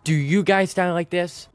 Do you guys sound like this?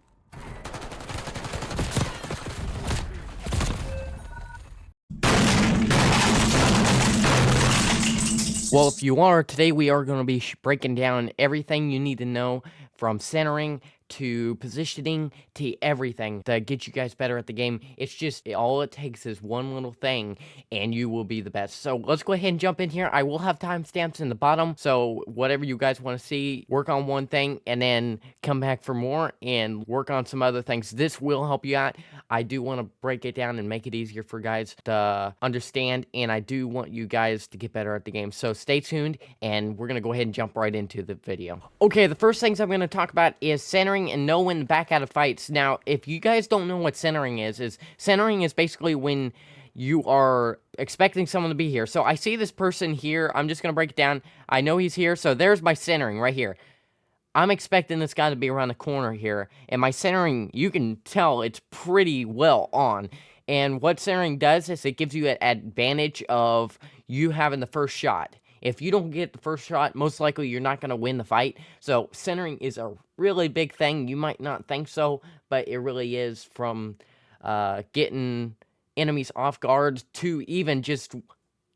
Well, if you are, today we are going to be breaking down everything you need to know from centering to positioning to everything to get you guys better at the game. It's just all it takes is one little thing and you will be the best. So let's go ahead and jump in here. I will have timestamps in the bottom. So whatever you guys want to see, work on one thing and then come back for more and work on some other things. This will help you out. I do want to break it down and make it easier for guys to understand, and I do want you guys to get better at the game. So stay tuned, and we're going to go ahead and jump right into the video. Okay, the first things I'm going to talk about is centering and know when to back out of fights. Now, if you guys don't know what centering is centering is basically when you are expecting someone to be here. So I see this person here. I'm just going to break it down. I know he's here, so there's my centering right here. I'm expecting this guy to be around the corner here, and my centering, you can tell it's pretty well on. And what centering does is it gives you an advantage of you having the first shot. If you don't get the first shot, most likely you're not going to win the fight. So centering is a really big thing. You might not think so, but it really is, from getting enemies off guard to even just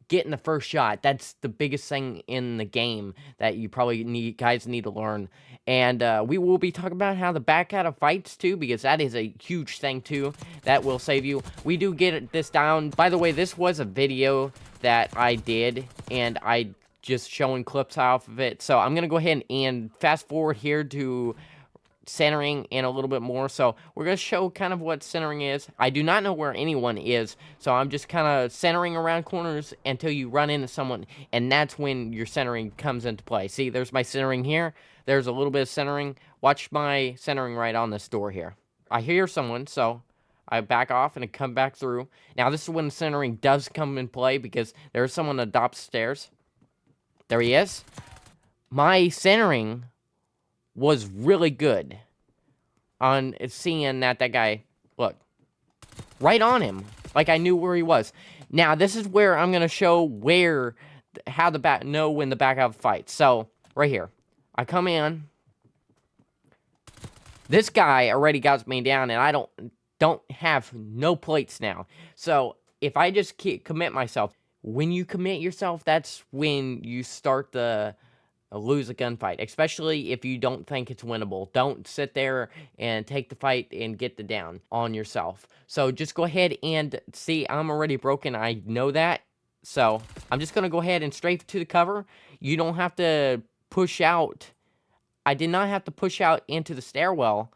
getting the first shot. That's the biggest thing in the game that you probably guys need to learn. And we will be talking about how to back out of fights too, because that is a huge thing too that will save you. We do get this down. By the way, this was a video that I did, and I just showing clips off of it. So I'm gonna go ahead and fast forward here to centering and a little bit more. So we're going to show kind of what centering is. I do not know where anyone is, so I'm just kind of centering around corners until you run into someone, and that's when your centering comes into play. See, there's my centering here. There's a little bit of centering. Watch my centering right on this door here. I hear someone, so I back off and I come back through. Now, this is when centering does come in play, because there's someone upstairs. There he is. My centering was really good on seeing that guy, look, right on him, like I knew where he was. Now, this is where I'm going to show how to know when to back out fights. So, right here, I come in. This guy already got me down, and I don't have no plates now. So, if I just commit myself, when you commit yourself, that's when you start the lose a gunfight, especially if you don't think it's winnable. Don't sit there and take the fight and get the down on yourself. So just go ahead and see, I'm already broken. I know that. So I'm just going to go ahead and straight to the cover. You don't have to push out. I did not have to push out into the stairwell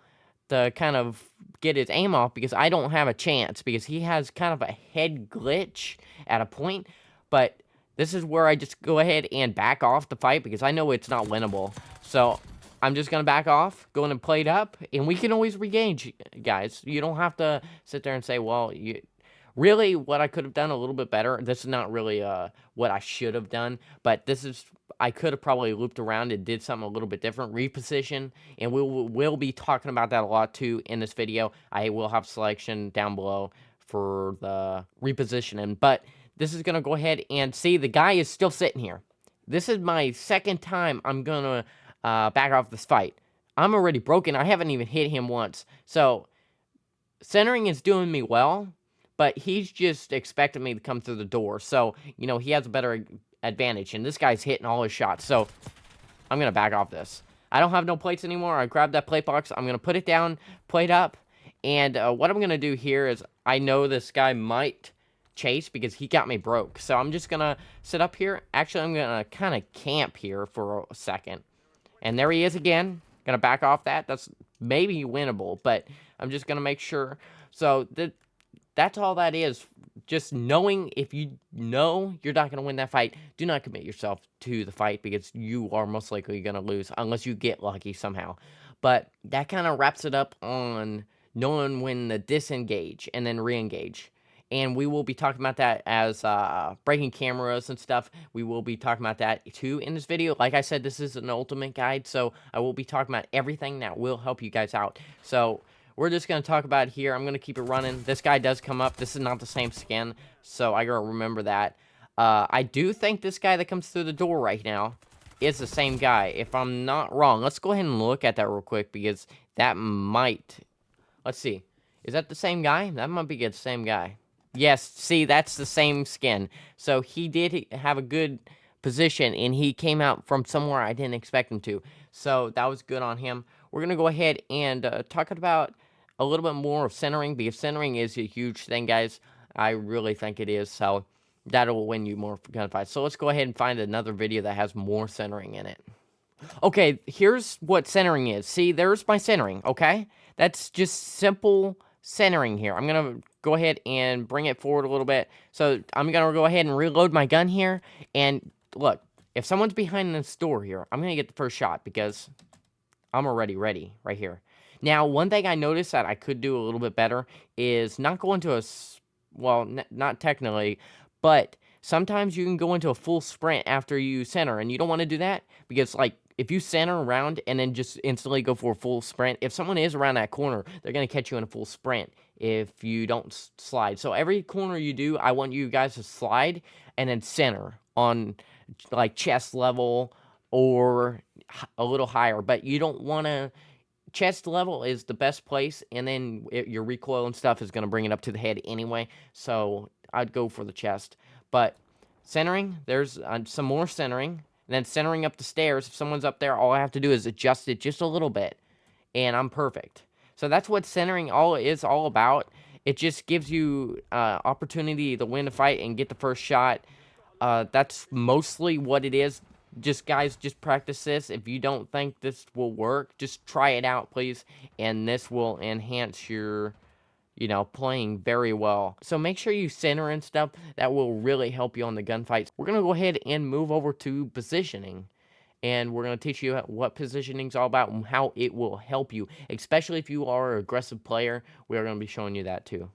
to kind of get his aim off, because I don't have a chance, because he has kind of a head glitch at a point. But this is where I just go ahead and back off the fight, because I know it's not winnable. So I'm just going to back off, go in and play it up, and we can always reengage, guys. You don't have to sit there and say, well, really, what I could have done a little bit better. This is not really what I should have done, but this is, I could have probably looped around and did something a little bit different, reposition, and we'll be talking about that a lot too in this video. I will have selection down below for the repositioning, but this is going to go ahead and see, the guy is still sitting here. This is my second time I'm going to back off this fight. I'm already broken. I haven't even hit him once. So centering is doing me well, but he's just expecting me to come through the door. So, you know, he has a better advantage, and this guy's hitting all his shots. So I'm going to back off this. I don't have no plates anymore. I grabbed that plate box. I'm going to put it down, plate up, and what I'm going to do here is, I know this guy might chase because he got me broke. So I'm just going to sit up here. Actually, I'm going to kind of camp here for a second. And there he is again. Going to back off that. That's maybe winnable, but I'm just going to make sure. So that's all that is. Just knowing, if you know you're not going to win that fight, do not commit yourself to the fight, because you are most likely going to lose unless you get lucky somehow. But that kind of wraps it up on knowing when to disengage and then re-engage. And we will be talking about that as breaking cameras and stuff. We will be talking about that too in this video. Like I said, this is an ultimate guide, so I will be talking about everything that will help you guys out. So we're just going to talk about here. I'm going to keep it running. This guy does come up. This is not the same skin, so I got to remember that. I do think this guy that comes through the door right now is the same guy, if I'm not wrong. Let's go ahead and look at that real quick, because that might... Let's see. Is that the same guy? That might be the same guy. Yes, see, that's the same skin. So he did have a good position, and he came out from somewhere I didn't expect him to. So that was good on him. We're going to go ahead and talk about a little bit more of centering, because centering is a huge thing, guys. I really think it is. So that'll win you more gunfights. So let's go ahead and find another video that has more centering in it. Okay, here's what centering is. See, there's my centering, okay? That's just simple centering here. I'm going to go ahead and bring it forward a little bit. So I'm going to go ahead and reload my gun here. And look, if someone's behind this door here, I'm going to get the first shot because I'm already ready right here. Now, one thing I noticed that I could do a little bit better is not go into a... Well, not technically, but sometimes you can go into a full sprint after you center, and you don't want to do that because, like, if you center around and then just instantly go for a full sprint, if someone is around that corner, they're going to catch you in a full sprint if you don't slide. So every corner you do, I want you guys to slide and then center on, like, chest level or a little higher, but you don't want to... Chest level is the best place, and then your recoil and stuff is going to bring it up to the head anyway, so I'd go for the chest. But centering, there's some more centering, and then centering up the stairs. If someone's up there, all I have to do is adjust it just a little bit, and I'm perfect. So that's what centering is all about. It just gives you opportunity to win the fight and get the first shot. That's mostly what it is. Just, guys, just practice this. If you don't think this will work, just try it out, please. And this will enhance your, playing very well. So make sure you center and stuff. That will really help you on the gunfights. We're going to go ahead and move over to positioning. And we're going to teach you what positioning is all about and how it will help you. Especially if you are an aggressive player, we are going to be showing you that too.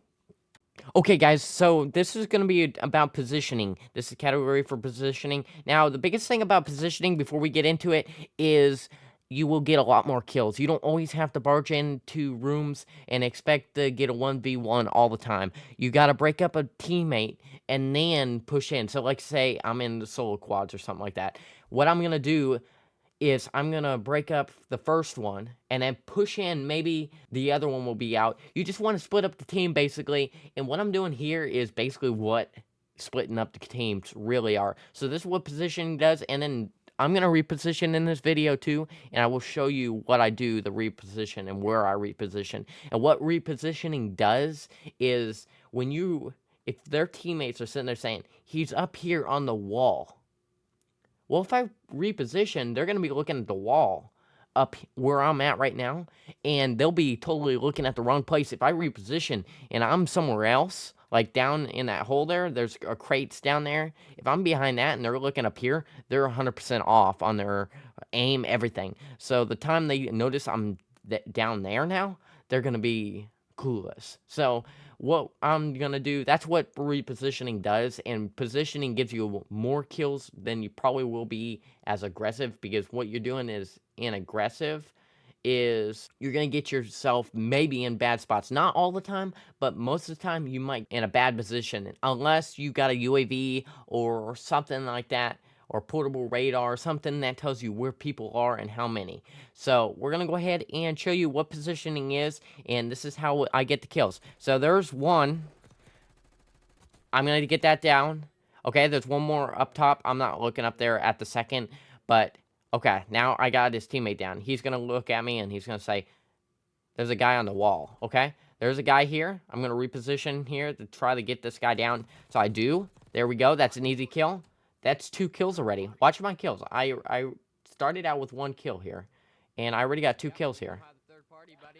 Okay, guys, so this is going to be about positioning. This is a category for positioning. Now, the biggest thing about positioning before we get into it is you will get a lot more kills. You don't always have to barge into rooms and expect to get a 1v1 all the time. You got to break up a teammate and then push in. So, like, say I'm in the solo quads or something like that. What I'm going to do is I'm going to break up the first one and then push in. Maybe the other one will be out. You just want to split up the team, basically. And what I'm doing here is basically what splitting up the teams really are. So this is what positioning does. And then I'm going to reposition in this video too. And I will show you what I do, the reposition, and where I reposition. And what repositioning does is if their teammates are sitting there saying, he's up here on the wall. Well, if I reposition, they're going to be looking at the wall up where I'm at right now, and they'll be totally looking at the wrong place. If I reposition and I'm somewhere else, like down in that hole there's a crates down there. If I'm behind that and they're looking up here, they're 100% off on their aim, everything. So the time they notice I'm down there now, they're going to be clueless. So what I'm going to do, that's what repositioning does, and positioning gives you more kills than you probably will be as aggressive, because what you're doing is in aggressive is you're going to get yourself maybe in bad spots. Not all the time, but most of the time you might in a bad position, unless you got a UAV or something like that, or portable radar, something that tells you where people are and how many. So we're going to go ahead and show you what positioning is, and this is how I get the kills. So there's one. I'm going to get that down. Okay, there's one more up top. I'm not looking up there at the second, but okay, now I got his teammate down. He's going to look at me and he's going to say, there's a guy on the wall, okay? There's a guy here. I'm going to reposition here to try to get this guy down. So I do. There we go. That's an easy kill. That's 2 kills already. Watch my kills. I started out with 1 kill here, and I already got 2 kills here.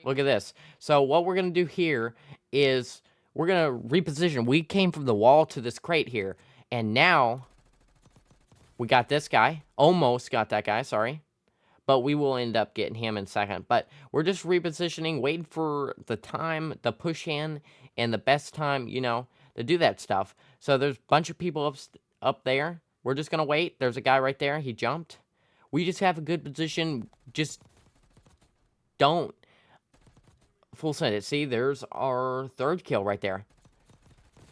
Look at this. So what we're going to do here is we're going to reposition. We came from the wall to this crate here, and now we got this guy. Almost got that guy, sorry. But we will end up getting him in a second. But we're just repositioning, waiting for the time, the push in, and the best time, to do that stuff. So there's a bunch of people up there. We're just going to wait. There's a guy right there. He jumped. We just have a good position. Just don't full send it. See, there's our 3rd kill right there.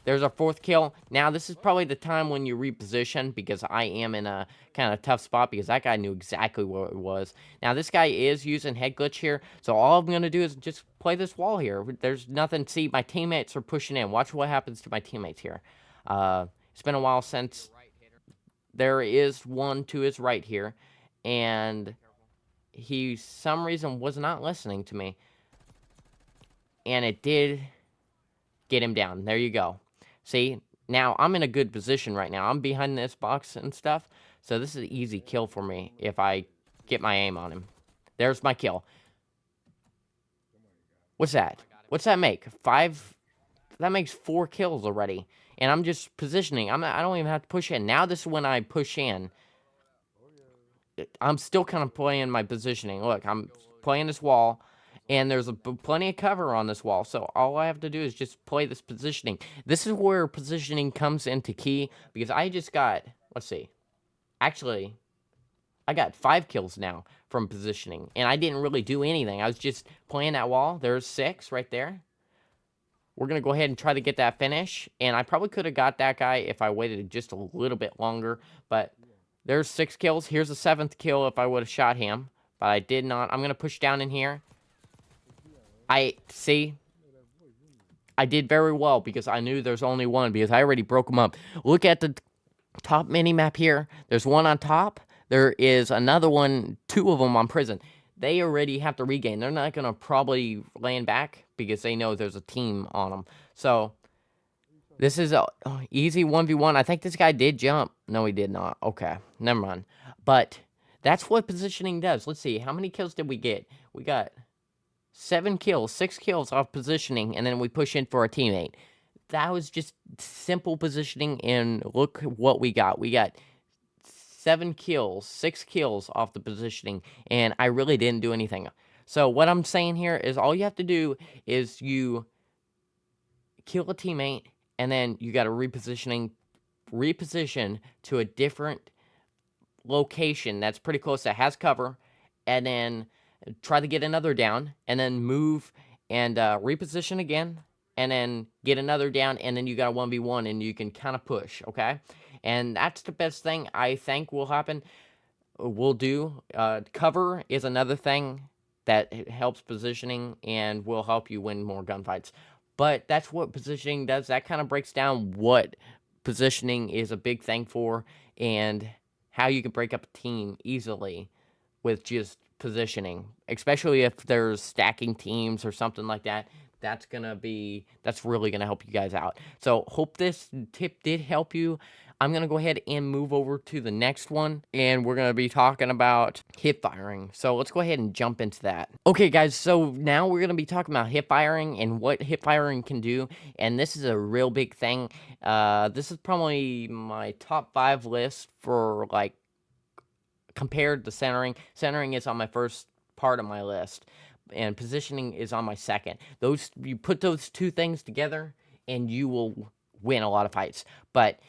There's our 4th kill. Now, this is probably the time when you reposition, because I am in a kind of tough spot because that guy knew exactly where it was. Now, this guy is using head glitch here, so all I'm going to do is just play this wall here. There's nothing. See, my teammates are pushing in. Watch what happens to my teammates here. It's been a while since. There is one to his right here, and he, some reason, was not listening to me. And it did get him down. There you go. See, now I'm in a good position right now. I'm behind this box and stuff, so this is an easy kill for me if I get my aim on him. There's my kill. What's that? What's that make? 5? That makes 4 kills already. And I'm just positioning. I don't even have to push in. Now this is when I push in. I'm still kind of playing my positioning. Look, I'm playing this wall, and there's plenty of cover on this wall. So all I have to do is just play this positioning. This is where positioning comes into key, because I just got, let's see. Actually, I got 5 kills now from positioning, and I didn't really do anything. I was just playing that wall. There's 6 right there. We're going to go ahead and try to get that finish, and I probably could have got that guy if I waited just a little bit longer, but there's 6 kills. Here's the 7th kill if I would have shot him, but I did not. I'm going to push down in here. See, I did very well because I knew there's only one, because I already broke them up. Look at the top mini map here. There's one on top. There is another one, 2 of them on prison. They already have to regain. They're not going to probably land back because they know there's a team on them. So this is a easy 1v1. I think this guy did jump. No, he did not. Okay, never mind. But that's what positioning does. Let's see. How many kills did we get? We got 7 kills, 6 kills off positioning, and then we push in for a teammate. That was just simple positioning, and look what we got. We got 7 kills, 6 kills off the positioning, and I really didn't do anything. So what I'm saying here is all you have to do is you kill a teammate, and then you got to reposition to a different location that's pretty close, that has cover, and then try to get another down, and then move and reposition again, and then get another down, and then you got a 1v1, and you can kind of push, okay? And that's the best thing I think will happen. Will do. Cover is another thing that helps positioning and will help you win more gunfights. But that's what positioning does. That kind of breaks down what positioning is a big thing for, and how you can break up a team easily with just positioning, especially if there's stacking teams or something like that. That's really gonna help you guys out. So hope this tip did help you. I'm gonna go ahead and move over to the next one, and we're gonna be talking about hip firing. So let's go ahead and jump into that. Okay, guys, so now we're gonna be talking about hip firing and what hip firing can do, and this is a real big thing. This is probably my top 5 list for, like, compared to centering. Centering is on my first part of my list, and positioning is on my second. You put those 2 things together, and you will win a lot of fights. But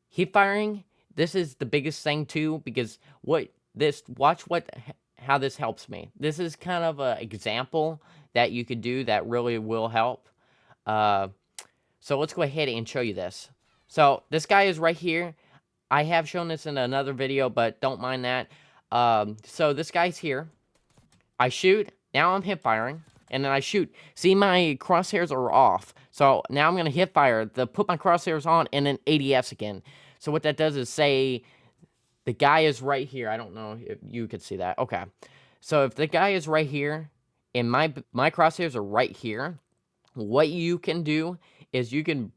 hip firing, this is the biggest thing too, because watch how this helps me. This is kind of an example that you could do that really will help. So let's go ahead and show you this. So this guy is right here. I have shown this in another video, but don't mind that. So this guy's here. I shoot. Now I'm hip firing. And then I shoot. See, my crosshairs are off. So now I'm going to hip fire, put my crosshairs on, and then ADS again. So what that does is say the guy is right here. I don't know if you could see that. Okay. So if the guy is right here, and my crosshairs are right here, what you can do is you can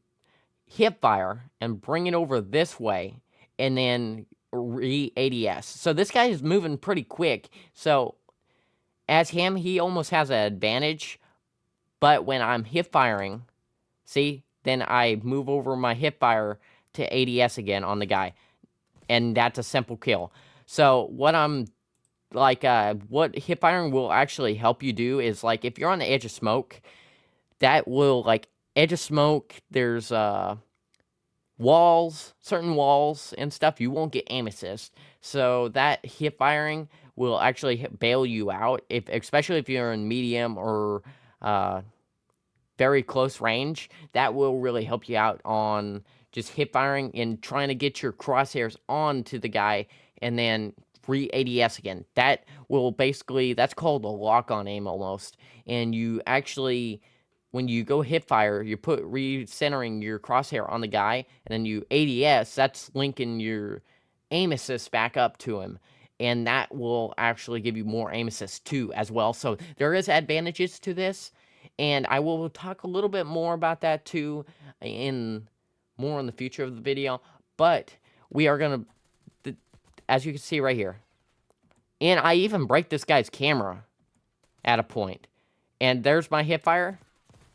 hip fire and bring it over this way, and then re-ADS. So this guy is moving pretty quick. So as him, he almost has an advantage. But when I'm hip firing, see, then I move over my hip fire to ADS again on the guy. And that's a simple kill. So what what hip firing will actually help you do is, like, if you're on the edge of smoke, that will, like, edge of smoke, there's walls, certain walls and stuff, you won't get aim assist. So that hip firing will actually bail you out, especially if you're in medium or very close range, that will really help you out on just hip firing and trying to get your crosshairs onto the guy and then re-ADS again. That will basically, that's called a lock-on aim almost. And you actually, when you go hip fire, you put recentering your crosshair on the guy, and then you ADS, that's linking your aim assist back up to him. And that will actually give you more aim assist too as well. So there is advantages to this. And I will talk a little bit more about that too in more in the future of the video. But we are going to, as you can see right here, and I even break this guy's camera at a point. And there's my hip fire.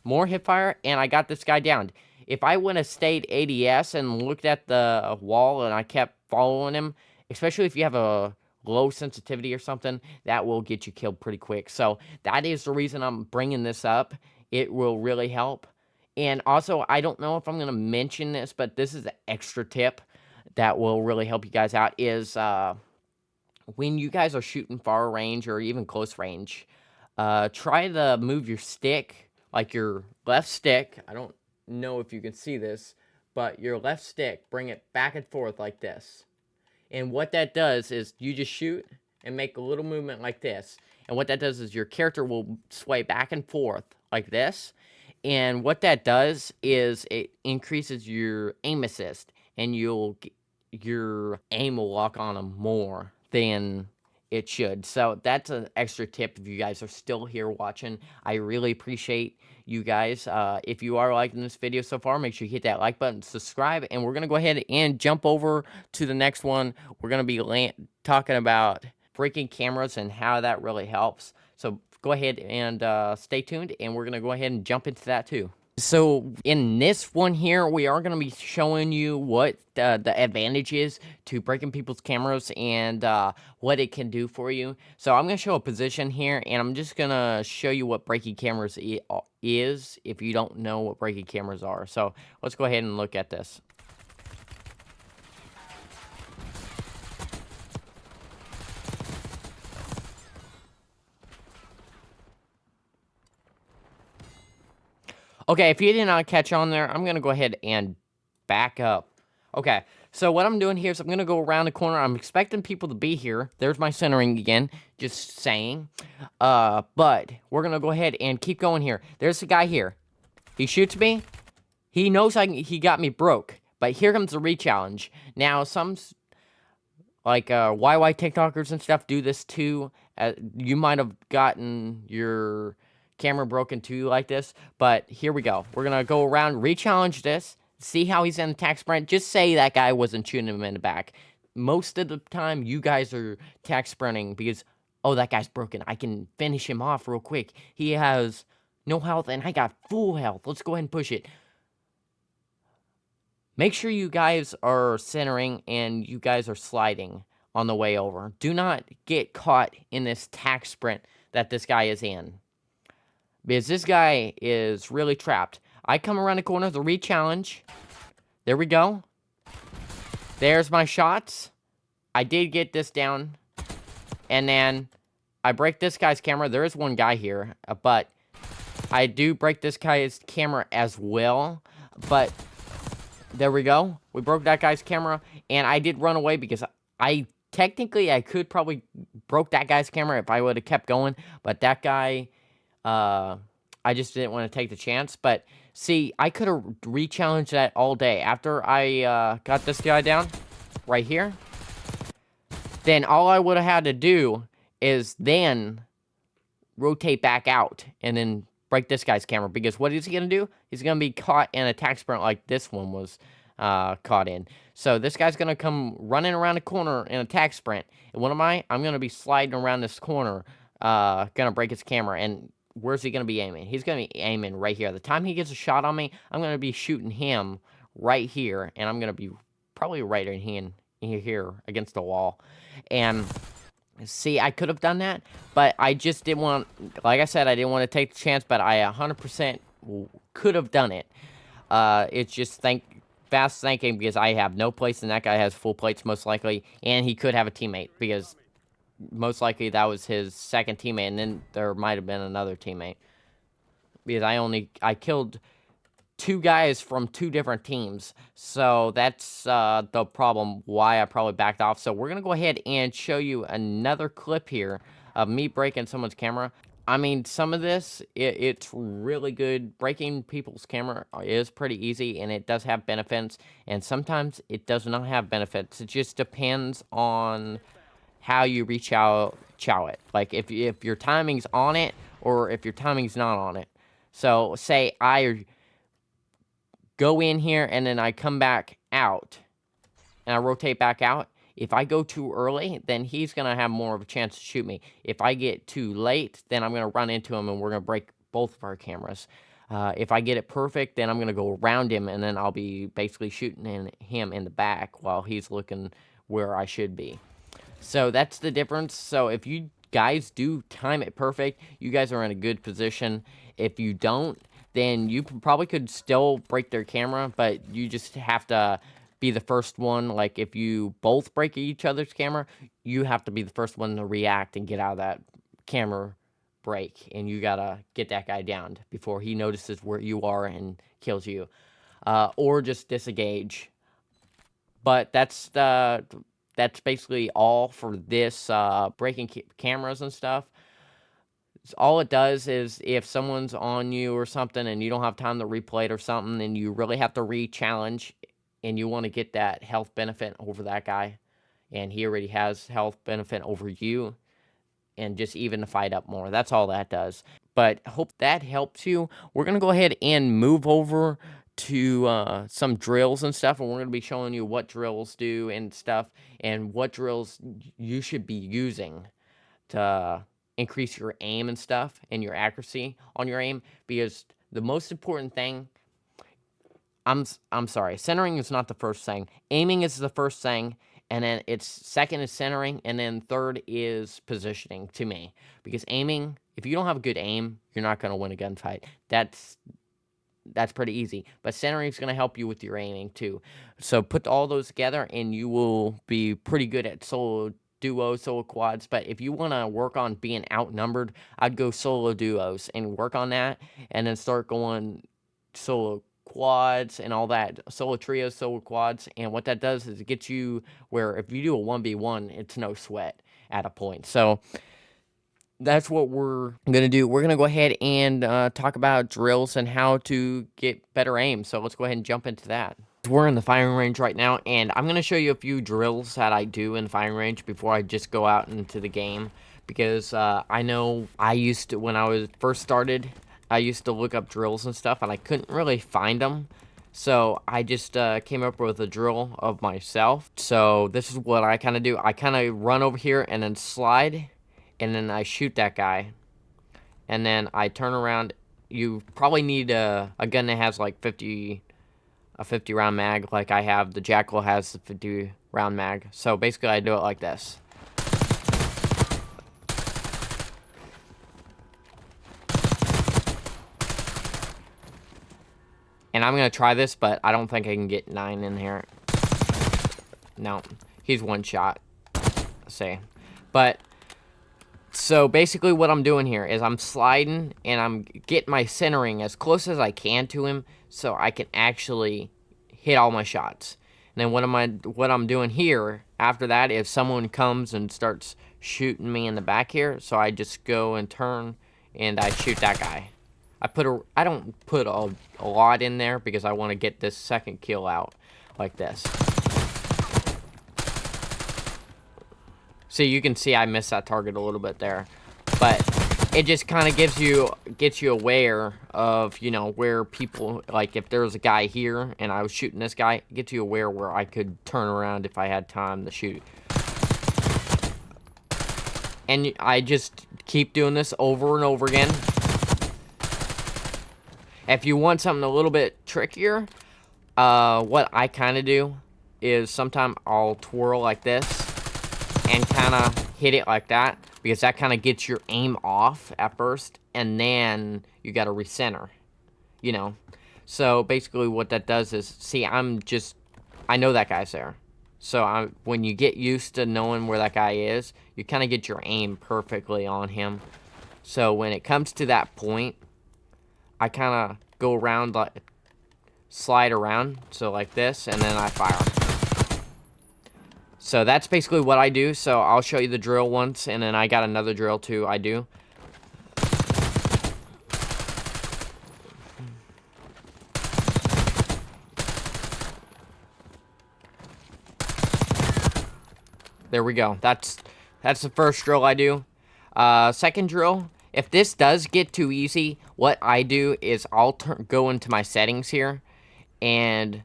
More hip fire, and I got this guy down. If I wouldn't have stayed ADS and looked at the wall and I kept following him, especially if you have a low sensitivity or something, that will get you killed pretty quick. So that is the reason I'm bringing this up. It will really help. And also, I don't know if I'm going to mention this, but this is an extra tip that will really help you guys out is when you guys are shooting far range or even close range, try to move your stick, like your left stick. I don't know if you can see this, but your left stick, bring it back and forth like this. And what that does is you just shoot and make a little movement like this. And what that does is your character will sway back and forth like this. And what that does is it increases your aim assist, and your aim will lock on them more than it should. So that's an extra tip if you guys are still here watching. I really appreciate you guys. If you are liking this video so far, make sure you hit that like button, subscribe, and we're going to go ahead and jump over to the next one. We're going to be talking about breaking cameras and how that really helps. So go ahead and stay tuned, and we're going to go ahead and jump into that too. So in this one here, we are going to be showing you what the advantage is to breaking people's cameras and what it can do for you. So I'm going to show a position here, and I'm just going to show you what breaking cameras is if you don't know what breaking cameras are. So let's go ahead and look at this. Okay, if you did not catch on there, I'm going to go ahead and back up. Okay, so what I'm doing here is I'm going to go around the corner. I'm expecting people to be here. There's my centering again, just saying. But we're going to go ahead and keep going here. There's the guy here. He shoots me. He knows he got me broke. But here comes the re-challenge. Now, some, like, YY TikTokers and stuff do this too. You might have gotten your camera broken too like this, but here we go. We're gonna go around, re-challenge this, see how he's in attack sprint. Just say that guy wasn't shooting him in the back. Most of the time, you guys are attack sprinting because, oh, that guy's broken. I can finish him off real quick. He has no health, and I got full health. Let's go ahead and push it. Make sure you guys are centering and you guys are sliding on the way over. Do not get caught in this attack sprint that this guy is in, because this guy is really trapped. I come around the corner, the re-challenge. There we go. There's my shots. I did get this down. And then I break this guy's camera. There is one guy here, but I do break this guy's camera as well. But there we go. We broke that guy's camera, and I did run away because I could probably broke that guy's camera if I would have kept going, but that guy, I just didn't want to take the chance. But see, I could have re-challenged that all day. After I got this guy down right here, then all I would have had to do is then rotate back out and then break this guy's camera. Because what is he going to do? He's going to be caught in an attack sprint like this one was caught in. So this guy's going to come running around the corner in attack sprint. And what am I? I'm going to be sliding around this corner, going to break his camera. And where's he going to be aiming? He's going to be aiming right here. The time he gets a shot on me, I'm going to be shooting him right here. And I'm going to be probably right in here against the wall. And see, I could have done that, but I just didn't want, like I said, I didn't want to take the chance, but I 100% could have done it. It's just fast thinking, because I have no plates and that guy has full plates most likely, and he could have a teammate because most likely that was his second teammate, and then there might have been another teammate. because I killed 2 guys from 2 different teams. So that's the problem why I probably backed off. So we're going to go ahead and show you another clip here of me breaking someone's camera. I mean, some of this, it's really good. Breaking people's camera is pretty easy, and it does have benefits. And sometimes it does not have benefits. It just depends on how you chow it. Like, if your timing's on it, or if your timing's not on it. So, say I go in here, and then I come back out, and I rotate back out. If I go too early, then he's going to have more of a chance to shoot me. If I get too late, then I'm going to run into him, and we're going to break both of our cameras. If I get it perfect, then I'm going to go around him, and then I'll be basically shooting him in the back while he's looking where I should be. So that's the difference. So if you guys do time it perfect, you guys are in a good position. If you don't, then you probably could still break their camera, but you just have to be the first one. Like, if you both break each other's camera, you have to be the first one to react and get out of that camera break, and you gotta get that guy downed before he notices where you are and kills you, or just disengage. But that's basically all for this breaking cameras and stuff. All it does is, if someone's on you or something and you don't have time to replay it or something, and you really have to re-challenge, and you want to get that health benefit over that guy, and he already has health benefit over you, and just even the fight up more. That's all that does. But hope that helps you. We're going to go ahead and move over to some drills and stuff, and we're going to be showing you what drills do and stuff, and what drills you should be using to increase your aim and stuff, and your accuracy on your aim. Because the most important thing, I'm sorry, centering is not the first thing. Aiming is the first thing, and then it's second is centering, and then third is positioning, to me. Because aiming, if you don't have a good aim, you're not going to win a gunfight. That's pretty easy. But centering is going to help you with your aiming too. So put all those together, and you will be pretty good at solo duos, solo quads. But if you want to work on being outnumbered, I'd go solo duos and work on that, and then start going solo quads and all that, solo trios, solo quads. And what that does is it gets you where, if you do a 1v1, it's no sweat at a point. So that's what we're going to do. We're going to go ahead and talk about drills and how to get better aim. So let's go ahead and jump into that. We're in the firing range right now, and I'm going to show you a few drills that I do in the firing range before I just go out into the game. Because I know I used to, when I was first started, I used to look up drills and stuff, and I couldn't really find them. So I just came up with a drill of myself. So this is what I kind of do. I kind of run over here and then slide, and then I shoot that guy, and then I turn around. You probably need a gun that has like a 50 round mag, like I have. The Jackal has the 50 round mag. So basically I do it like this. And I'm going to try this, but I don't think I can get 9 in here. No, he's one shot. Say. But so basically what I'm doing here is I'm sliding, and I'm getting my centering as close as I can to him, so I can actually hit all my shots. And then what I'm doing here after that is, someone comes and starts shooting me in the back here, so I just go and turn and I shoot that guy. I don't put a lot in there, because I want to get this second kill out like this. So you can see I missed that target a little bit there, but it just kind of gets you aware of, you know, where people, like if there was a guy here and I was shooting this guy, it gets you aware where I could turn around if I had time to shoot. And I just keep doing this over and over again. If you want something a little bit trickier, what I kind of do is sometimes I'll twirl like this and kind of hit it like that, because that kind of gets your aim off at first, and then you got to recenter, you know. So basically what that does is, see, I know that guy's there. So when you get used to knowing where that guy is, you kind of get your aim perfectly on him. So when it comes to that point, I kind of go around, like, slide around, so like this, and then I fire. So that's basically what I do. So I'll show you the drill once, and then I got another drill too I do. There we go. That's the first drill I do. Second drill, if this does get too easy, what I do is I'll go into my settings here, and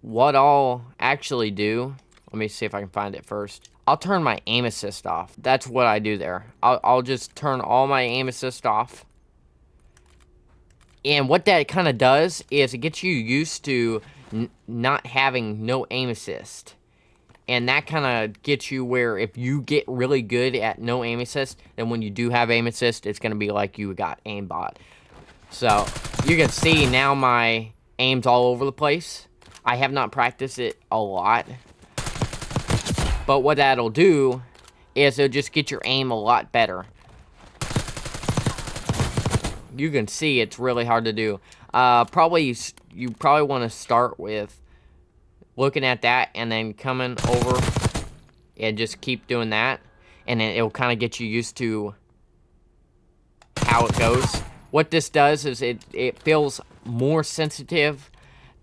what I'll actually do, let me see if I can find it first. I'll turn my aim assist off. That's what I do there. I'll just turn all my aim assist off. And what that kind of does is it gets you used to not having no aim assist. And that kind of gets you where if you get really good at no aim assist, then when you do have aim assist, it's going to be like you got aimbot. So you can see now my aim's all over the place. I have not practiced it a lot. But what that'll do is it'll just get your aim a lot better. You can see it's really hard to do. You probably want to start with looking at that and then coming over and just keep doing that. And then it'll kind of get you used to how it goes. What this does is it feels more sensitive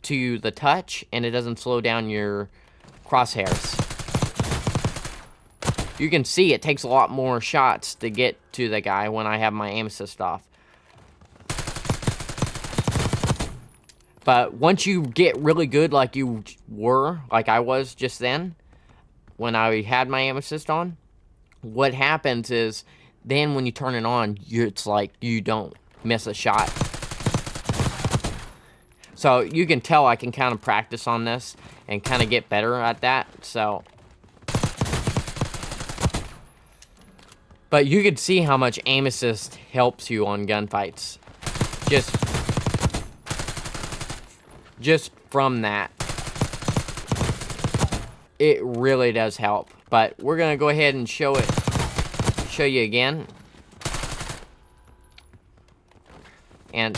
to the touch, and it doesn't slow down your crosshairs. You can see it takes a lot more shots to get to the guy when I have my aim assist off. But once you get really good like you were, like I was just then, when I had my aim assist on, what happens is then when you turn it on, it's like you don't miss a shot. So you can tell I can kind of practice on this and kind of get better at that. So, but you can see how much aim assist helps you on gunfights. Just from that, it really does help. But we're gonna go ahead and show you again. And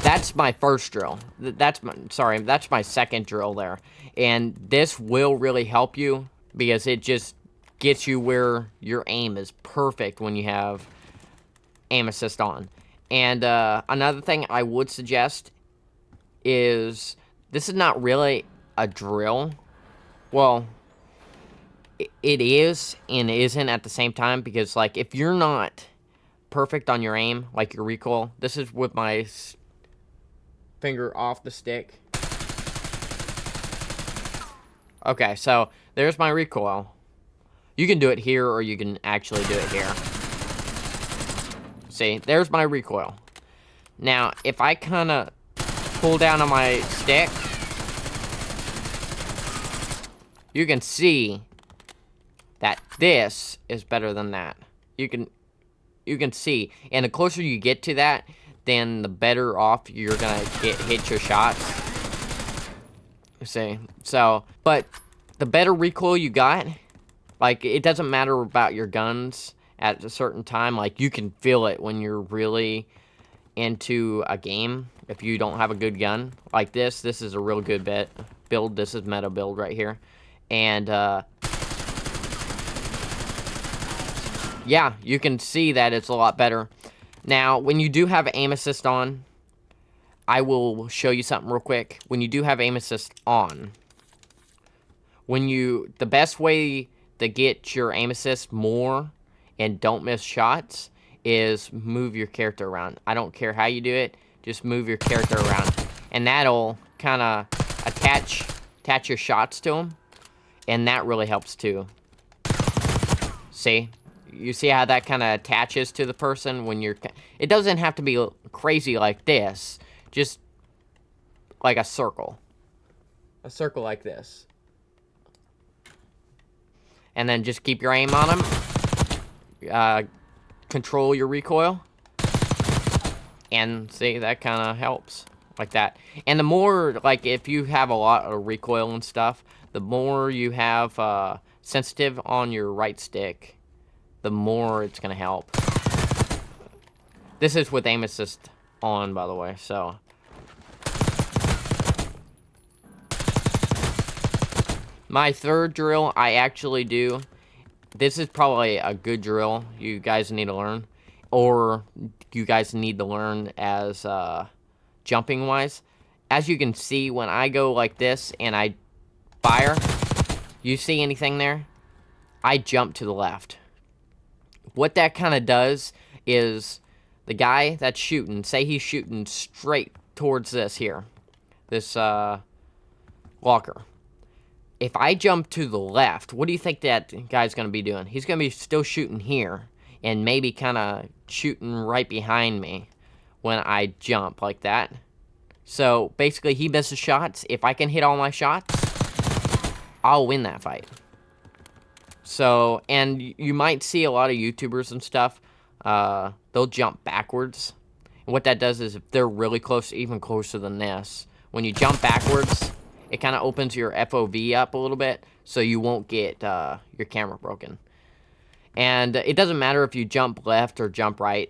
that's my first drill. That's my second drill there. And this will really help you because it just gets you where your aim is perfect when you have aim assist on. And another thing I would suggest is, this is not really a drill. Well, it is and isn't at the same time, because like if you're not perfect on your aim, like your recoil, this is with my finger off the stick. Okay, so there's my recoil. You can do it here or you can actually do it here. See, there's my recoil. Now, if I kind of pull down on my stick, you can see that this is better than that. You can see, and the closer you get to that, then the better off you're gonna hit your shots. See, so, but the better recoil you got, like, it doesn't matter about your guns at a certain time. Like, you can feel it when you're really into a game. If you don't have a good gun like this is a real good build. This is meta build right here. And yeah, you can see that it's a lot better. Now, when you do have aim assist on, I will show you something real quick. When you do have aim assist on, the best way to get your aim assist more and don't miss shots is move your character around. I don't care how you do it, just move your character around. And that'll kind of attach your shots to them. And that really helps too. See? You see how that kind of attaches to the person when you're... It doesn't have to be crazy like this. Just like a circle. A circle like this. And then just keep your aim on them. Control your recoil. And see, that kind of helps. Like that. And the more, like, if you have a lot of recoil and stuff, the more you have sensitive on your right stick, the more it's going to help. This is with aim assist on, by the way, so. My third drill, I actually do. This is probably a good drill you guys need to learn. Or you guys need to learn as jumping-wise. As you can see, when I go like this and I fire, you see anything there? I jump to the left. What that kind of does is the guy that's shooting, say he's shooting straight towards this here, this locker. If I jump to the left, what do you think that guy's going to be doing? He's going to be still shooting here and maybe kind of shooting right behind me when I jump like that. So basically he misses shots. If I can hit all my shots, I'll win that fight. So, and you might see a lot of YouTubers and stuff, they'll jump backwards. And what that does is if they're really close, even closer than this, when you jump backwards, it kind of opens your FOV up a little bit, so you won't get your camera broken. And it doesn't matter if you jump left or jump right.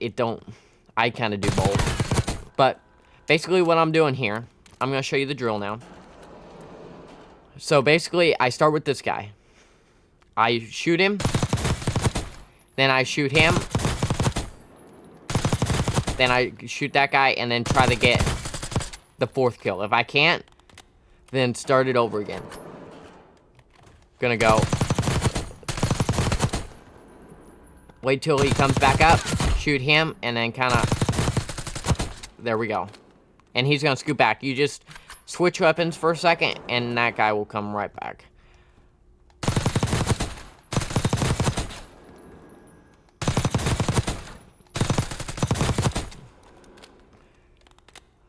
I kind of do both. But basically what I'm doing here, I'm going to show you the drill now. So basically, I start with this guy. I shoot him, then I shoot him, then I shoot that guy, and then try to get the fourth kill. If I can't, then start it over again. Gonna go. Wait till he comes back up, shoot him, and then kind of... There we go. And he's gonna scoot back. You just switch weapons for a second, and that guy will come right back.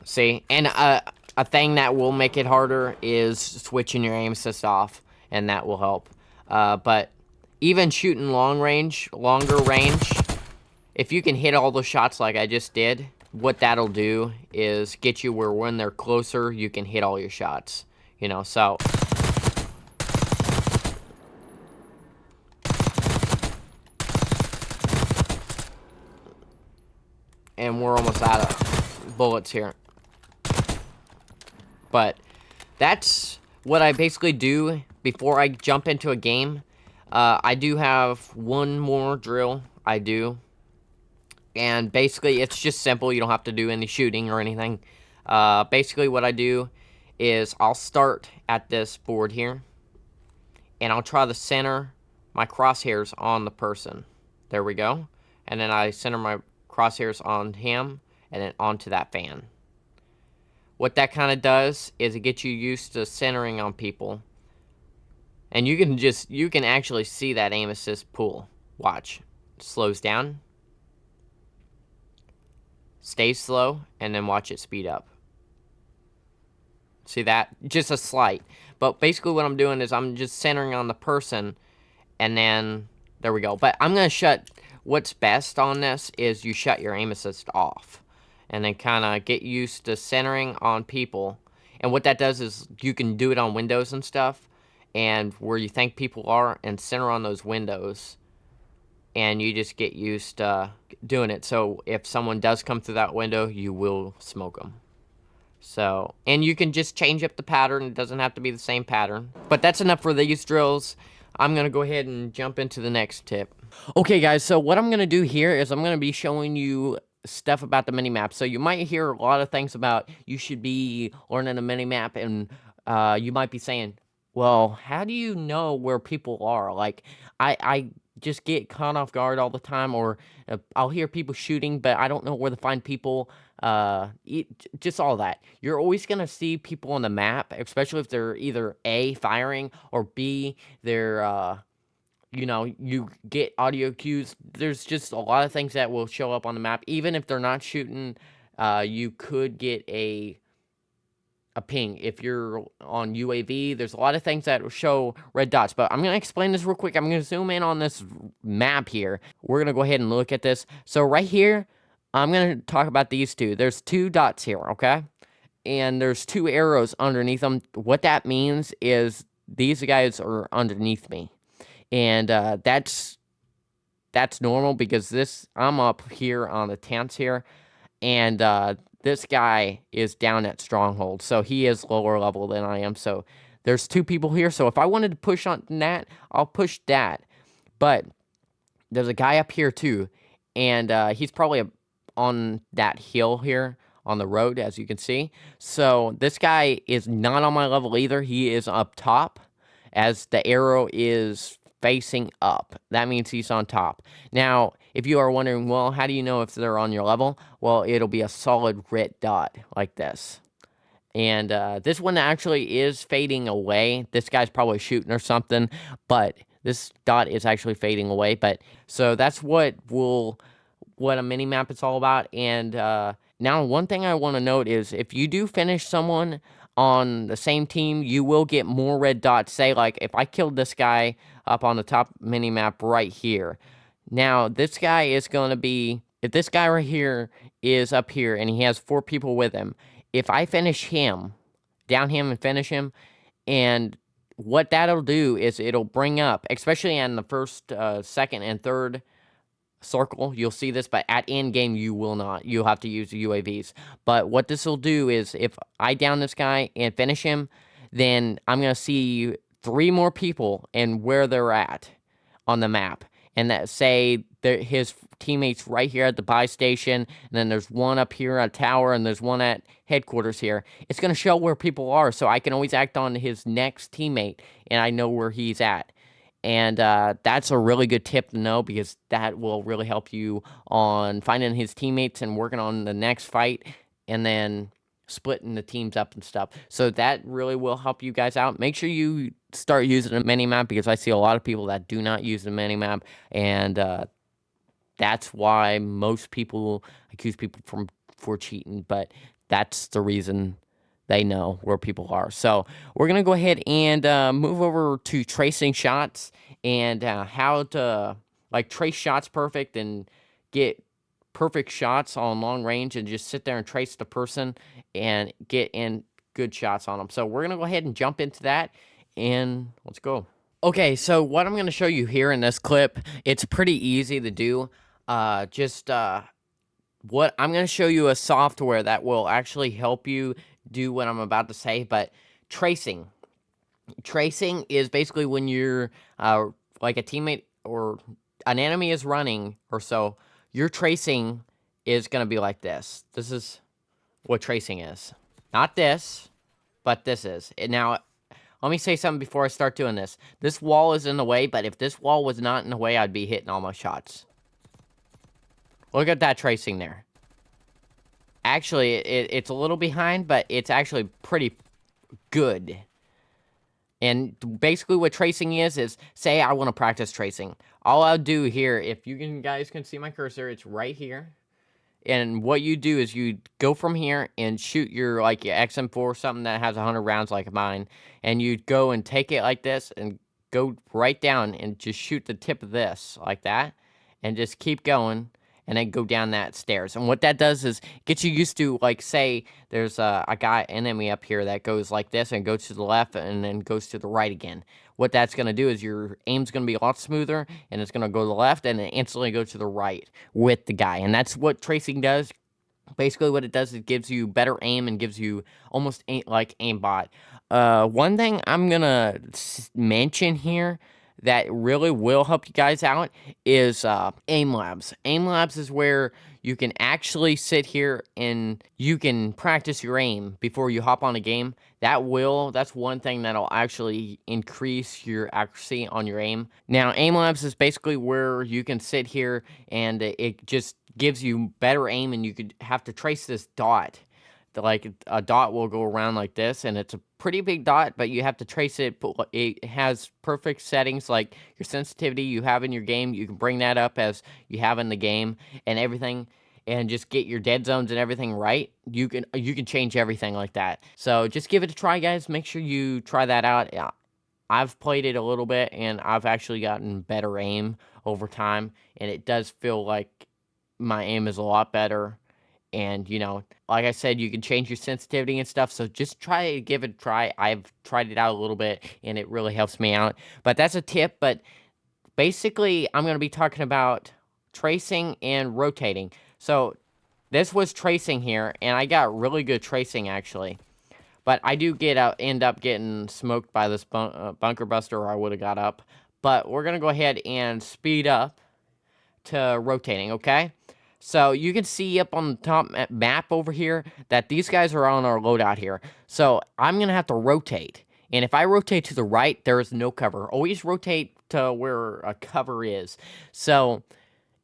See, and a thing that will make it harder is switching your aim assist off, and that will help. But even shooting longer range, if you can hit all the shots like I just did, what that'll do is get you where when they're closer, you can hit all your shots. You know, so... And we're almost out of bullets here. But that's what I basically do before I jump into a game. I do have one more drill I do. And basically, it's just simple. You don't have to do any shooting or anything. Basically, what I do is I'll start at this board here. And I'll try to center my crosshairs on the person. There we go. And then I center my crosshairs on him and then onto that fan. What that kind of does is it gets you used to centering on people. And you can actually see that aim assist pool. Watch. It slows down. Stays slow. And then watch it speed up. See that? Just a slight. But basically what I'm doing is I'm just centering on the person. And then, there we go. But I'm going to shut, what's best on this is you shut your aim assist off. And then kind of get used to centering on people. And what that does is you can do it on windows and stuff. And where you think people are and center on those windows. And you just get used to doing it. So if someone does come through that window, you will smoke them. So, and you can just change up the pattern. It doesn't have to be the same pattern. But that's enough for these drills. I'm going to go ahead and jump into the next tip. Okay, guys, so what I'm going to do here is I'm going to be showing you stuff about the minimap. So you might hear a lot of things about you should be learning a minimap, and you might be saying, well, how do you know where people are? Like, I just get caught off guard all the time, or I'll hear people shooting, but I don't know where to find people. Just all that. You're always going to see people on the map, especially if they're either A, firing, or B, they're... you know, you get audio cues. There's just a lot of things that will show up on the map. Even if they're not shooting, you could get a ping. If you're on UAV, there's a lot of things that will show red dots. But I'm going to explain this real quick. I'm going to zoom in on this map here. We're going to go ahead and look at this. So right here, I'm going to talk about these two. There's two dots here, okay? And there's two arrows underneath them. What that means is these guys are underneath me. And that's that's normal because I'm up here on the tents here, and this guy is down at Stronghold, so he is lower level than I am. So there's 2 people here. So if I wanted to push on that, I'll push that. But there's a guy up here too, and he's probably on that hill here on the road, as you can see. So this guy is not on my level either. He is up top, as the arrow is facing up. That means he's on top. Now, if you are wondering, well, how do you know if they're on your level? Well, it'll be a solid red dot like this. And this one actually is fading away. This guy's probably shooting or something, but this dot is actually fading away. But so that's what a mini map is all about. And now one thing I want to note is if you do finish someone on the same team, you will get more red dots. Say like if I killed this guy up on the top mini map right here. Now this guy is going to be, if this guy right here is up here and he has 4 people with him, if I finish him, down him and finish him, and what that'll do is it'll bring up, especially in the first, second, and third circle, you'll see this, but at end game, you will not. You'll have to use the UAVs. But what this will do is if I down this guy and finish him, then I'm going to see 3 more people and where they're at on the map. And that say his teammates right here at the buy station, and then there's one up here at tower, and there's one at headquarters here. It's going to show where people are, so I can always act on his next teammate, and I know where he's at. And that's a really good tip to know because that will really help you on finding his teammates and working on the next fight, and then splitting the teams up and stuff. So that really will help you guys out. Make sure you start using a mini map because I see a lot of people that do not use the mini map, and that's why most people accuse people for cheating, but that's the reason they know where people are. So we're going to go ahead and move over to tracing shots and how to like trace shots perfect and get perfect shots on long range and just sit there and trace the person and get in good shots on them. So we're going to go ahead and jump into that and let's go. Okay, so what I'm going to show you here in this clip, it's pretty easy to do. What I'm going to show you a software that will actually help you do what I'm about to say, but tracing. Tracing is basically when you're like a teammate or an enemy is running or so, your tracing is going to be like this. This is what tracing is. Not this, but this is. Now, let me say something before I start doing this. This wall is in the way, but if this wall was not in the way, I'd be hitting all my shots. Look at that tracing there. Actually, it's a little behind, but it's actually pretty good. And basically what tracing is say I want to practice tracing. All I'll do here, if you guys can see my cursor, it's right here. And what you do is you go from here and shoot your like your XM4, something that has 100 rounds like mine, and you go and take it like this and go right down and just shoot the tip of this like that, and just keep going and then go down that stairs. And what that does is get you used to, like, say there's a guy enemy up here that goes like this and goes to the left and then goes to the right again. What that's going to do is your aim's going to be a lot smoother, and it's going to go to the left and then instantly go to the right with the guy. And that's what tracing does. Basically what it does, it gives you better aim and gives you almost like aimbot. One thing I'm going to mention here that really will help you guys out is aim labs. Aim labs is where you can actually sit here and you can practice your aim before you hop on a game. That's one thing that'll actually increase your accuracy on your aim. Now, aim labs is basically where you can sit here and it just gives you better aim, and you could have to trace this dot. Like a dot will go around like this, and it's a pretty big dot, but you have to trace it. It has perfect settings, like your sensitivity you have in your game. You can bring that up as you have in the game and everything, and just get your dead zones and everything right. You can change everything like that. So just give it a try, guys. Make sure you try that out. Yeah, I've played it a little bit, and I've actually gotten better aim over time, and it does feel like my aim is a lot better. And, like I said, you can change your sensitivity and stuff. So just give it a try. I've tried it out a little bit, and it really helps me out. But that's a tip. But basically, I'm going to be talking about tracing and rotating. So this was tracing here, and I got really good tracing, actually. But I do end up getting smoked by this bunker buster, or I would have got up. But we're going to go ahead and speed up to rotating, okay? So you can see up on the top map over here that these guys are on our loadout here. So I'm going to have to rotate. And if I rotate to the right, there is no cover. Always rotate to where a cover is. So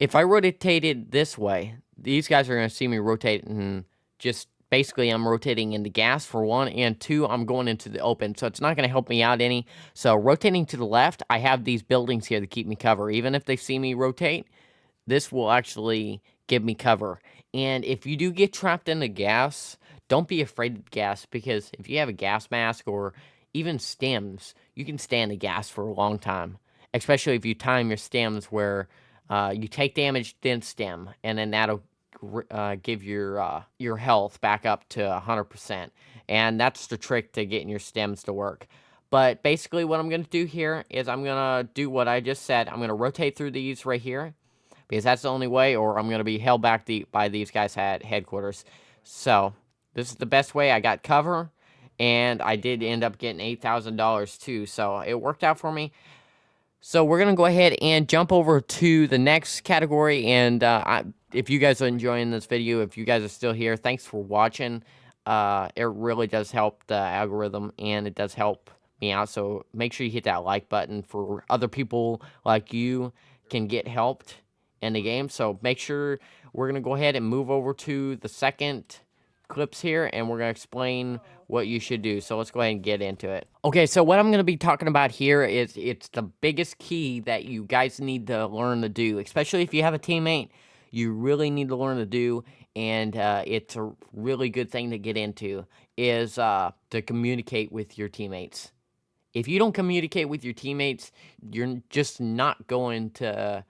if I rotated this way, these guys are going to see me rotate, and just basically I'm rotating into gas for one, and two, I'm going into the open. So it's not going to help me out any. So rotating to the left, I have these buildings here to keep me cover. Even if they see me rotate, this will actually give me cover. And if you do get trapped in the gas, don't be afraid of gas, because if you have a gas mask or even stems, you can stay in the gas for a long time. Especially if you time your stems where you take damage, then stem, and then that'll give your health back up to 100%. And that's the trick to getting your stems to work. But basically what I'm going to do here is I'm going to do what I just said. I'm going to rotate through these right here, because that's the only way, or I'm going to be held back by these guys at headquarters. So this is the best way. I got cover, and I did end up getting $8,000 too, so it worked out for me. So we're going to go ahead and jump over to the next category, and if you guys are enjoying this video, if you guys are still here, thanks for watching. It really does help the algorithm, and it does help me out, so make sure you hit that like button for other people like you can get helped in the game. So make sure we're going to go ahead and move over to the second clips here, and we're going to explain what you should do. So let's go ahead and get into it. Okay, so what I'm going to be talking about here is it's the biggest key that you guys need to learn to do, especially if you have a teammate. You really need to learn to do, and it's a really good thing to get into, is to communicate with your teammates. If you don't communicate with your teammates, you're just not going to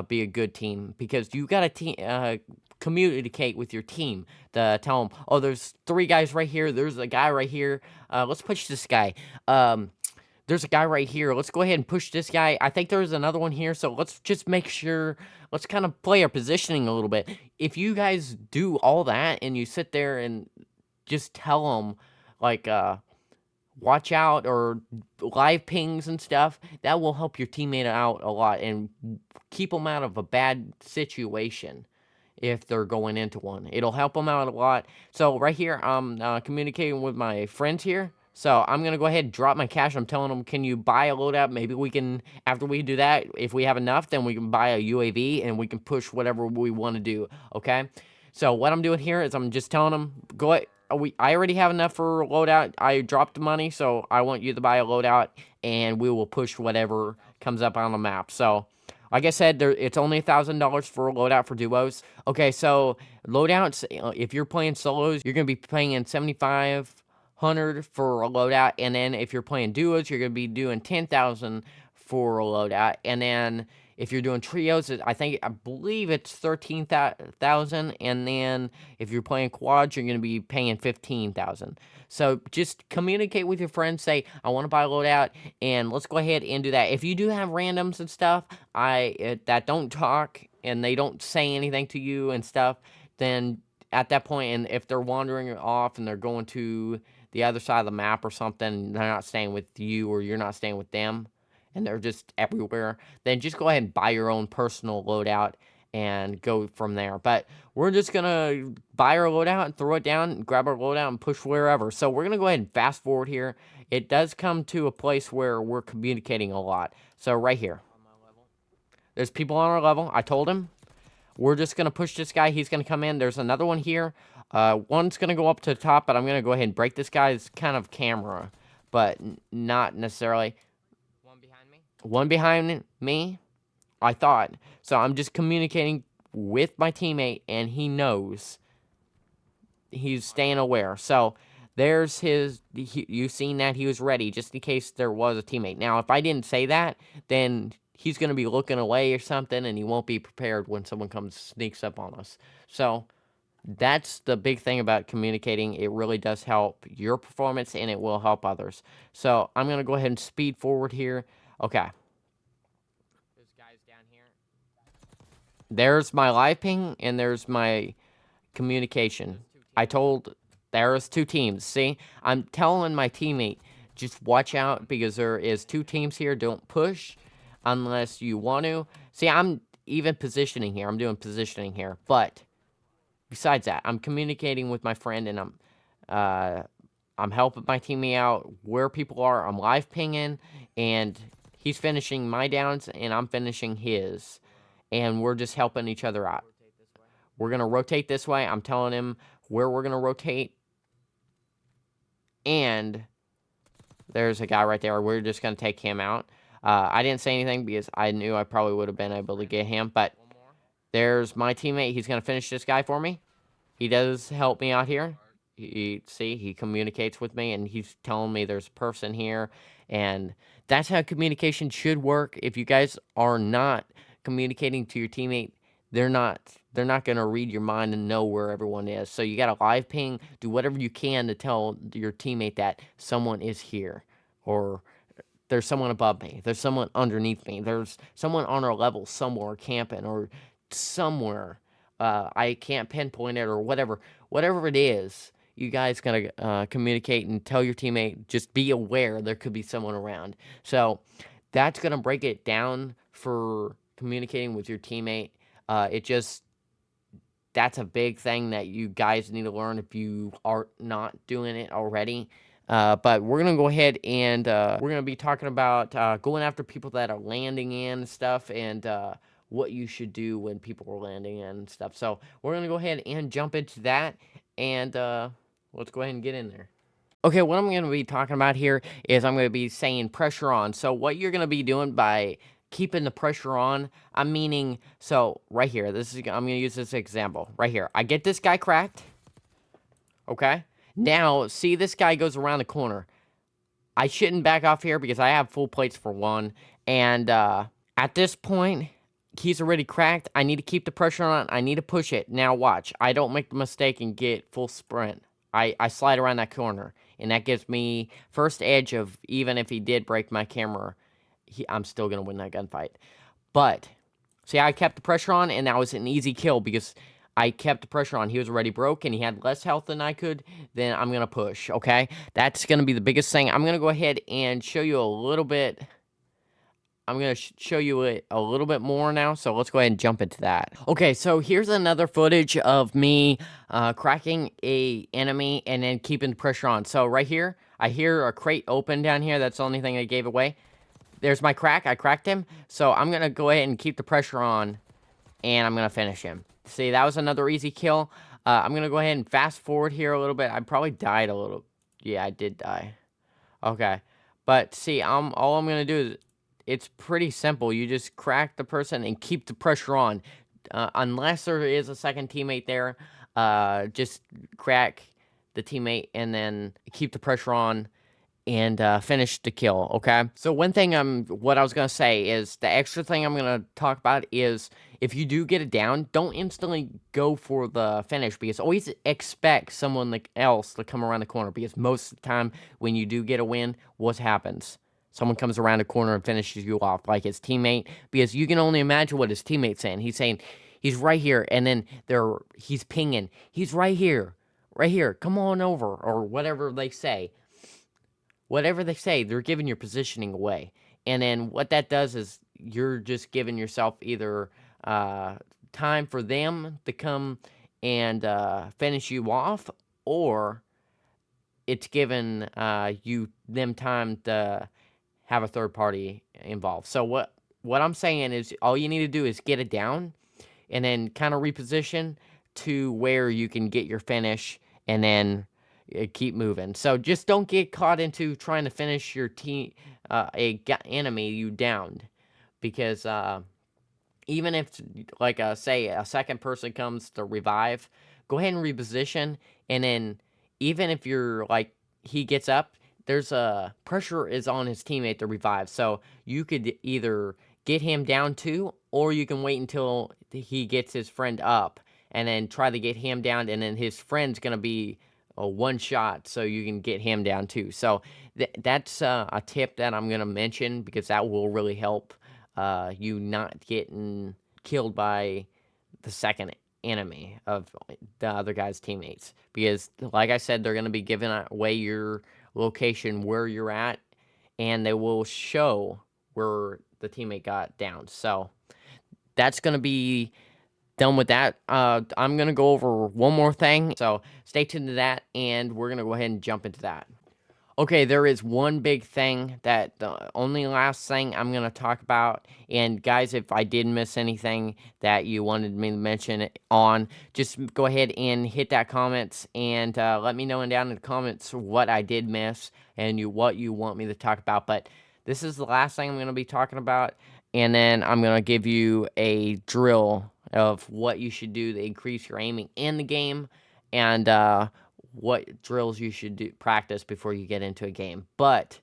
be a good team, because you got to communicate with your team to tell them, oh, there's 3 guys right here. There's a guy right here. Let's push this guy. There's a guy right here. Let's go ahead and push this guy. I think there's another one here. So let's just make sure. Let's kind of play our positioning a little bit. If you guys do all that and you sit there and just tell them, like, watch out, or live pings and stuff, that will help your teammate out a lot and keep them out of a bad situation if they're going into one. It'll help them out a lot. So right here, I'm communicating with my friends here. So I'm going to go ahead and drop my cash. I'm telling them, can you buy a loadout? Maybe we can, after we do that, if we have enough, then we can buy a UAV and we can push whatever we want to do, okay? So what I'm doing here is I'm just telling them, go ahead. I already have enough for a loadout. I dropped the money, so I want you to buy a loadout, and we will push whatever comes up on the map. So, like I said, it's only $1,000 for a loadout for duos. Okay, so loadouts, if you're playing solos, you're gonna be paying 7,500 for a loadout, and then if you're playing duos, you're gonna be doing 10,000 for a loadout, and then if you're doing trios, I believe it's 13,000, and then if you're playing quads, you're going to be paying 15,000. So just communicate with your friends, say, I want to buy a loadout, and let's go ahead and do that. If you do have randoms and stuff, that don't talk and they don't say anything to you and stuff, then at that point, and if they're wandering off and they're going to the other side of the map or something, they're not staying with you or you're not staying with them, and they're just everywhere, then just go ahead and buy your own personal loadout and go from there. But we're just going to buy our loadout and throw it down, grab our loadout and push wherever. So we're going to go ahead and fast forward here. It does come to a place where we're communicating a lot. So right here, there's people on our level. I told him we're just going to push this guy. He's going to come in. There's another one here. One's going to go up to the top, but I'm going to go ahead and break this guy's kind of camera, but not necessarily. One behind me, I thought. So I'm just communicating with my teammate, and he knows. He's staying aware. So there's you've seen that he was ready, just in case there was a teammate. Now, if I didn't say that, then he's going to be looking away or something, and he won't be prepared when someone sneaks up on us. So that's the big thing about communicating. It really does help your performance, and it will help others. So I'm going to go ahead and speed forward here. Okay. There's my live ping and there's my communication. I told there's 2 teams. See, I'm telling my teammate, just watch out because there is 2 teams here. Don't push unless you want to. See, I'm even positioning here. I'm doing positioning here. But besides that, I'm communicating with my friend and uh, I'm helping my teammate out where people are. I'm live pinging and he's finishing my downs and I'm finishing his. And we're just helping each other out. We're going to rotate this way. I'm telling him where we're going to rotate. And there's a guy right there. We're just going to take him out. I didn't say anything because I knew I probably would have been able to get him. But there's my teammate. He's going to finish this guy for me. He does help me out here. He communicates with me, and he's telling me there's a person here. And that's how communication should work. If you guys are not communicating to your teammate, they're not going to read your mind and know where everyone is. So you got to live ping, do whatever you can to tell your teammate that someone is here, or there's someone above me, there's someone underneath me, there's someone on our level somewhere camping or somewhere. I can't pinpoint it or whatever it is. You guys gotta communicate and tell your teammate, just be aware there could be someone around. So that's gonna break it down for communicating with your teammate. It just That's a big thing that you guys need to learn if you are not doing it already. But we're going to go ahead and we're going to be talking about going after people that are landing in and stuff, and what you should do when people are landing in and stuff. So we're going to go ahead and jump into that, and let's go ahead and get in there. Okay, what I'm going to be talking about here is I'm going to be saying pressure on. So what you're going to be doing by keeping the pressure on, I'm meaning, so right here, I'm going to use this example right here. I get this guy cracked, okay? Now, see, this guy goes around the corner. I shouldn't back off here because I have full plates for one, and at this point, he's already cracked. I need to keep the pressure on. I need to push it. Now watch. I don't make the mistake and get full sprint. I slide around that corner, and that gives me first edge of, even if he did break my camera, I'm still going to win that gunfight. But, see, I kept the pressure on, and that was an easy kill because I kept the pressure on. He was already broke, and he had less health than I could. Then I'm going to push, okay? That's going to be the biggest thing. I'm going to go ahead and show you a little bit. I'm going to show you it a little bit more now, so let's go ahead and jump into that. Okay, so here's another footage of me cracking a enemy and then keeping the pressure on. So right here, I hear a crate open down here. That's the only thing I gave away. There's my crack. I cracked him. So I'm going to go ahead and keep the pressure on, and I'm going to finish him. See, that was another easy kill. I'm going to go ahead and fast forward here a little bit. I probably died a little. Yeah, I did die. Okay. But see, all I'm going to do is, it's pretty simple. You just crack the person and keep the pressure on. Unless there is a second teammate there, just crack the teammate and then keep the pressure on and finish the kill, okay? So what I was going to say is, the extra thing I'm going to talk about is, if you do get it down, don't instantly go for the finish, because always expect someone else to come around the corner, because most of the time when you do get a win, what happens? Someone comes around the corner and finishes you off, like his teammate, because you can only imagine what his teammate's saying. He's saying, he's right here, and then he's pinging, he's right here, come on over, or whatever they say. Whatever they say, they're giving your positioning away. And then what that does is, you're just giving yourself either time for them to come and finish you off, or it's given them time to have a third party involved. So what I'm saying is, all you need to do is get it down and then kind of reposition to where you can get your finish, and then keep moving. So just don't get caught into trying to finish your enemy you downed, because even if, like, say a second person comes to revive, go ahead and reposition, and then even if you're like, he gets up, there's a pressure is on his teammate to revive, so you could either get him down too, or you can wait until he gets his friend up and then try to get him down, and then his friend's gonna be a one shot, so you can get him down too. So that's a tip that I'm gonna mention, because that will really help you not getting killed by the second enemy of the other guy's teammates, because like I said, they're going to be giving away your location where you're at, and they will show where the teammate got down. So that's going to be done with that. I'm going to go over one more thing, so stay tuned to that, and we're going to go ahead and jump into that. Okay, there is one big thing, that the only last thing I'm going to talk about. And guys, if I did miss anything that you wanted me to mention on, just go ahead and hit that comments, and let me know down in the comments what I did miss and what you want me to talk about. But this is the last thing I'm going to be talking about, and then I'm going to give you a drill of what you should do to increase your aiming in the game, and what drills you should do practice before you get into a game. But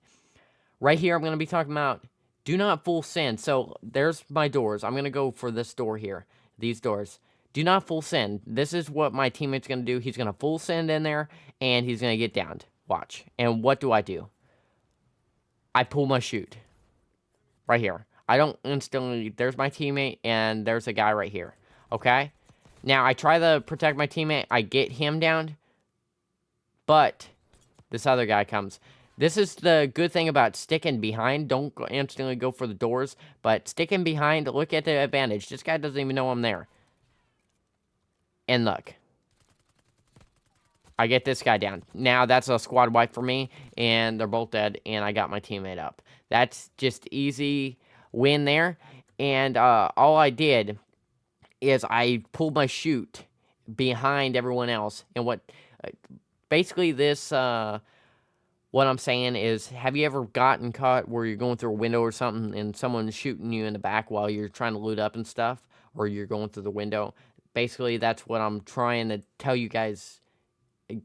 right here, I'm going to be talking about do not full send. So there's my doors. I'm going to go for this door here, these doors. Do not full send. This is what my teammate's going to do. He's going to full send in there, and he's going to get downed. Watch. And what do? I pull my chute right here. I don't instantly, there's my teammate, and there's a guy right here. Okay? Now, I try to protect my teammate. I get him down. But this other guy comes. This is the good thing about sticking behind. Don't instantly go for the doors, but sticking behind, look at the advantage. This guy doesn't even know I'm there. And look. I get this guy down. Now, that's a squad wipe for me, and they're both dead, and I got my teammate up. That's just easy win there. And all I did is I pulled my chute behind everyone else. And what... basically, this, what I'm saying is, have you ever gotten caught where you're going through a window or something and someone's shooting you in the back while you're trying to loot up and stuff? Or you're going through the window? Basically, that's what I'm trying to tell you guys,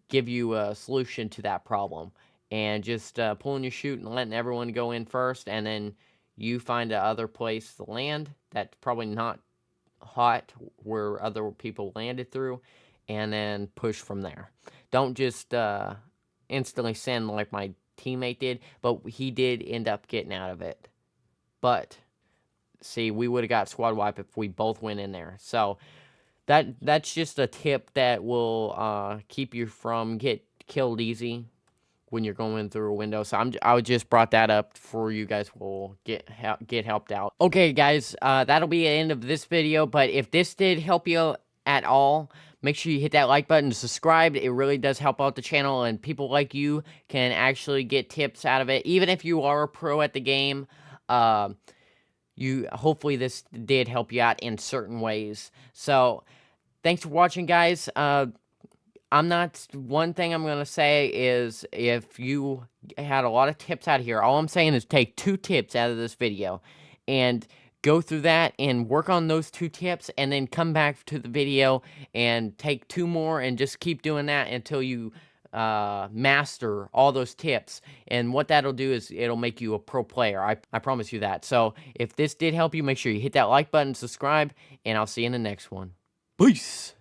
give you a solution to that problem. And just pulling your chute and letting everyone go in first, and then you find a other place to land that's probably not hot where other people landed through, and then push from there. Don't just instantly send like my teammate did, but he did end up getting out of it. But see, we would have got squad wipe if we both went in there. So that's just a tip that will keep you from get killed easy when you're going through a window. So I just brought that up for you guys will get helped out. Okay, guys, that'll be the end of this video. But if this did help you at all, make sure you hit that like button, subscribe. It really does help out the channel, and people like you can actually get tips out of it. Even if you are a pro at the game, hopefully this did help you out in certain ways. So thanks for watching, guys. One thing I'm going to say is, if you had a lot of tips out of here, all I'm saying is take 2 tips out of this video and go through that and work on those 2 tips, and then come back to the video and take 2 more and just keep doing that until you master all those tips. And what that'll do is it'll make you a pro player. I promise you that. So if this did help you, make sure you hit that like button, subscribe, and I'll see you in the next one. Peace!